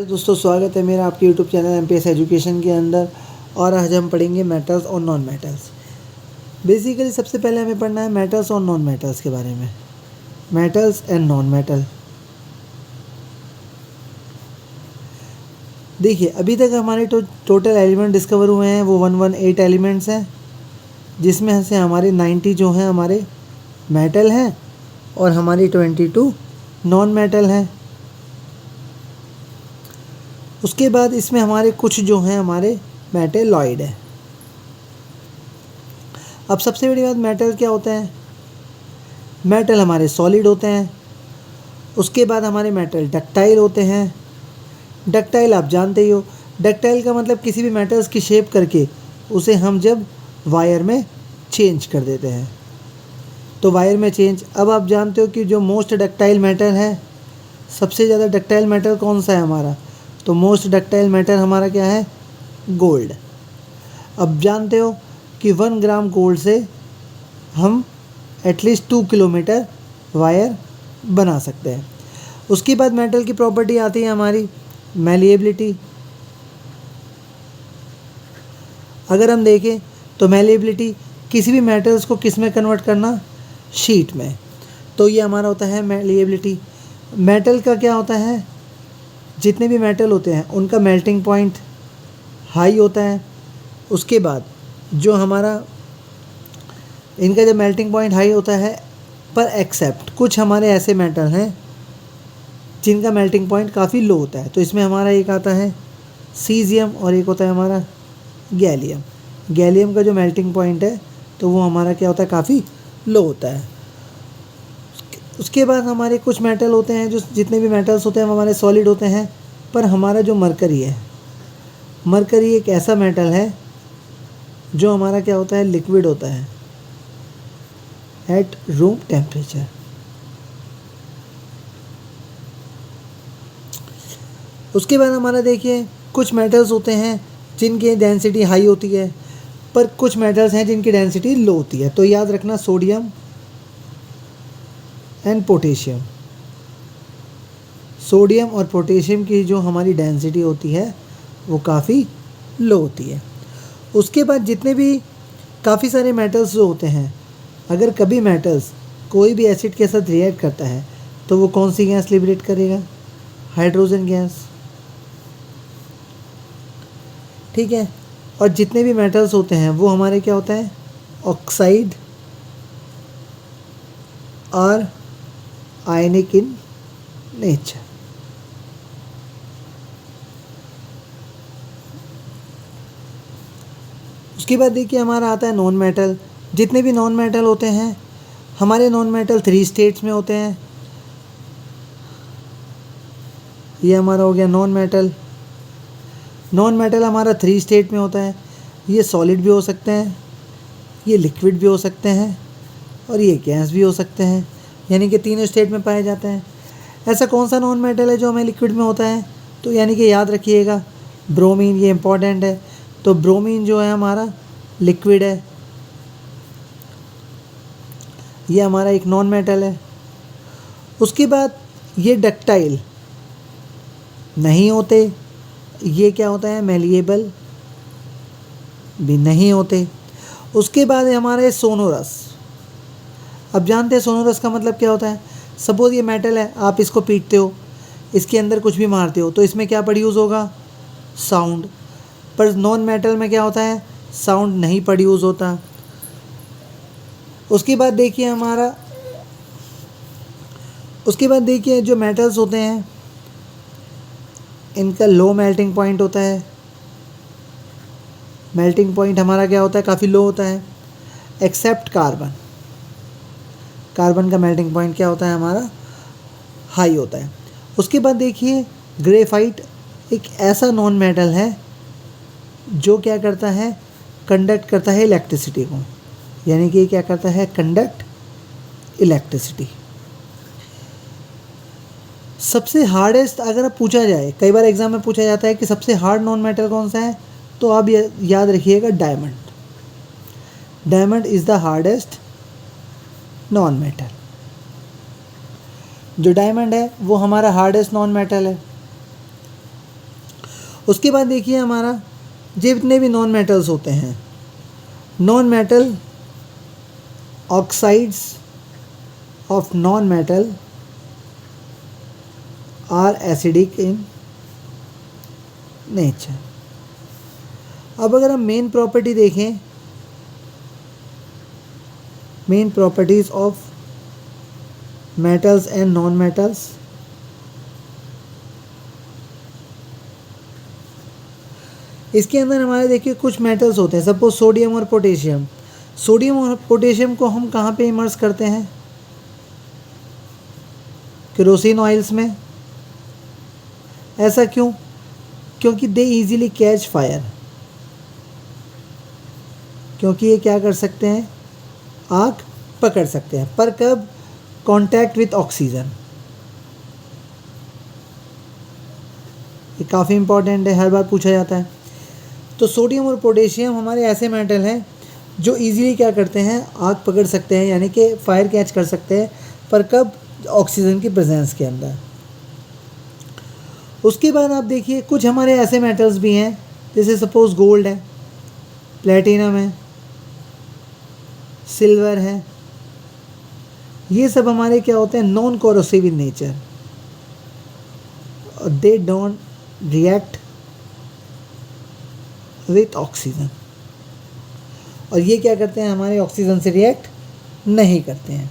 Hello दोस्तों, स्वागत है मेरा आपके यूट्यूब चैनल एमपीएस एजुकेशन के अंदर। और आज हम पढ़ेंगे मेटल्स और नॉन मेटल्स। बेसिकली सबसे पहले हमें पढ़ना है मेटल्स और नॉन मेटल्स के बारे में। Metals and non metal. देखिए, अभी तक हमारे टोटल एलिमेंट डिस्कवर हुए हैं वो 118 एलिमेंट्स हैं, जिसमें से हमारे 90 जो हैं हमारे मेटल हैं और हमारी 22 नॉन मेटल हैं। उसके बाद इसमें हमारे कुछ जो हैं हमारे मेटेलॉइड है। अब सबसे बड़ी बात, मेटल क्या होता है? मेटल हमारे सॉलिड होते हैं। उसके बाद हमारे मेटल डक्टाइल होते हैं। डक्टाइल आप जानते ही हो, डक्टाइल का मतलब किसी भी मेटल्स की शेप करके उसे हम जब वायर में चेंज कर देते हैं तो वायर में चेंज। अब आप जानते हो कि जो मोस्ट डक्टाइल मेटल है, सबसे ज़्यादा डक्टाइल मेटल कौन सा है हमारा? तो मोस्ट डक्टाइल मेटल हमारा क्या है? गोल्ड। अब जानते हो कि 1 ग्राम गोल्ड से हम एटलीस्ट 2 किलोमीटर वायर बना सकते हैं। उसके बाद मेटल की प्रॉपर्टी आती है हमारी मैलिएबिलिटी। अगर हम देखें तो मैलिएबिलिटी किसी भी मेटल्स को किस में कन्वर्ट करना? शीट में। तो ये हमारा होता है मैलिएबिलिटी। मेटल का क्या होता है? जितने भी मेटल होते हैं उनका मेल्टिंग पॉइंट हाई होता है। उसके बाद जो हमारा इनका जब मेल्टिंग पॉइंट हाई होता है, पर एक्सेप्ट कुछ हमारे ऐसे मेटल हैं जिनका मेल्टिंग पॉइंट काफ़ी लो होता है। तो इसमें हमारा एक आता है सीजियम और एक होता है हमारा गैलियम। गैलियम का जो मेल्टिंग पॉइंट है तो वो हमारा क्या होता है? काफ़ी लो होता है। उसके बाद हमारे कुछ मेटल होते हैं, जो जितने भी मेटल्स होते हैं वो हमारे सॉलिड होते हैं। पर हमारा जो मरकरी है, मरकरी एक ऐसा मेटल है जो हमारा क्या होता है? लिक्विड होता है एट रूम टेम्परेचर। उसके बाद हमारा देखिए, कुछ मेटल्स होते हैं जिनकी डेंसिटी हाई होती है, पर कुछ मेटल्स हैं जिनकी डेंसिटी लो होती है। तो याद रखना, सोडियम एंड पोटेशियम। सोडियम और पोटेशियम की जो हमारी डेंसिटी होती है वो काफ़ी लो होती है। उसके बाद जितने भी काफ़ी सारे मेटल्स जो होते हैं, अगर कभी मेटल्स कोई भी एसिड के साथ रिएक्ट करता है तो वो कौन सी गैस लिबरेट करेगा? Hydrogen gas. ठीक है। और जितने भी मेटल्स होते हैं वो हमारे क्या होता है? ऑक्साइड और आयनिक इन नेचर। उसके बाद देखिए, हमारा आता है नॉन मेटल। जितने भी नॉन मेटल होते हैं, हमारे नॉन मेटल 3 स्टेट्स में होते हैं। ये हमारा हो गया नॉन मेटल। नॉन मेटल हमारा 3 स्टेट में होता है। ये सॉलिड भी हो सकते हैं, ये लिक्विड भी हो सकते हैं और ये गैस भी हो सकते हैं, यानी कि तीनों स्टेट में पाए जाते हैं। ऐसा कौन सा नॉन मेटल है जो हमें लिक्विड में होता है? तो यानी कि याद रखिएगा, ब्रोमीन। ये इंपॉर्टेंट है। तो ब्रोमीन जो है हमारा लिक्विड है, ये हमारा एक नॉन मेटल है। उसके बाद ये डक्टाइल नहीं होते, ये क्या होता है? मैलिएबल भी नहीं होते। उसके बाद हमारे सोनोरस। अब जानते हैं सोनोरस का मतलब क्या होता है? सपोज ये मेटल है, आप इसको पीटते हो, इसके अंदर कुछ भी मारते हो तो इसमें क्या प्रोड्यूस होगा? साउंड। पर नॉन मेटल में क्या होता है? साउंड नहीं प्रोड्यूस होता। उसके बाद देखिए जो मेटल्स होते हैं इनका लो मेल्टिंग पॉइंट होता है। मेल्टिंग पॉइंट हमारा क्या होता है? काफ़ी लो होता है, एक्सेप्ट कार्बन। कार्बन का मेल्टिंग पॉइंट क्या होता है? हमारा हाई होता है। उसके बाद देखिए, ग्रेफाइट एक ऐसा नॉन मेटल है जो क्या करता है? कंडक्ट करता है इलेक्ट्रिसिटी को, यानी कि क्या करता है? Conduct electricity. सबसे हार्डेस्ट अगर पूछा जाए, कई बार एग्जाम में पूछा जाता है कि सबसे हार्ड नॉन मेटल कौन सा है, तो आप याद रखिएगा, diamond. Diamond is the hardest non metal. जो डायमंड है वो हमारा हार्डेस्ट नॉन मेटल है। उसके बाद देखिए हमारा जितने भी नॉन मेटल्स होते हैं, non metal oxides of non metal are acidic in nature. अब अगर हम मेन प्रॉपर्टी देखें, main properties of metals and non metals, इसके अंदर हमारे देखिए कुछ मेटल्स होते हैं, सपोज सोडियम और पोटेशियम। सोडियम और पोटेशियम को हम कहाँ पे इमर्स करते हैं? केरोसिन ऑयल्स में। ऐसा क्यों? क्योंकि दे इजीली कैच फायर, क्योंकि ये क्या कर सकते हैं? आग पकड़ सकते हैं। पर कब? Contact with oxygen. ये काफ़ी इंपॉर्टेंट है, हर बार पूछा जाता है। तो सोडियम और पोटेशियम हमारे ऐसे मेटल हैं जो इजीली क्या करते हैं? आग पकड़ सकते हैं, यानी कि फायर कैच कर सकते हैं। पर कब? ऑक्सीजन की प्रेजेंस के अंदर। उसके बाद आप देखिए कुछ हमारे ऐसे मेटल्स भी हैं, जैसे सपोज गोल्ड है, प्लेटिनम है, सिल्वर है। ये सब हमारे क्या होते हैं? Non corrosive in nature. They don't react with oxygen, और ये क्या करते हैं? हमारे ऑक्सीजन से रिएक्ट नहीं करते हैं।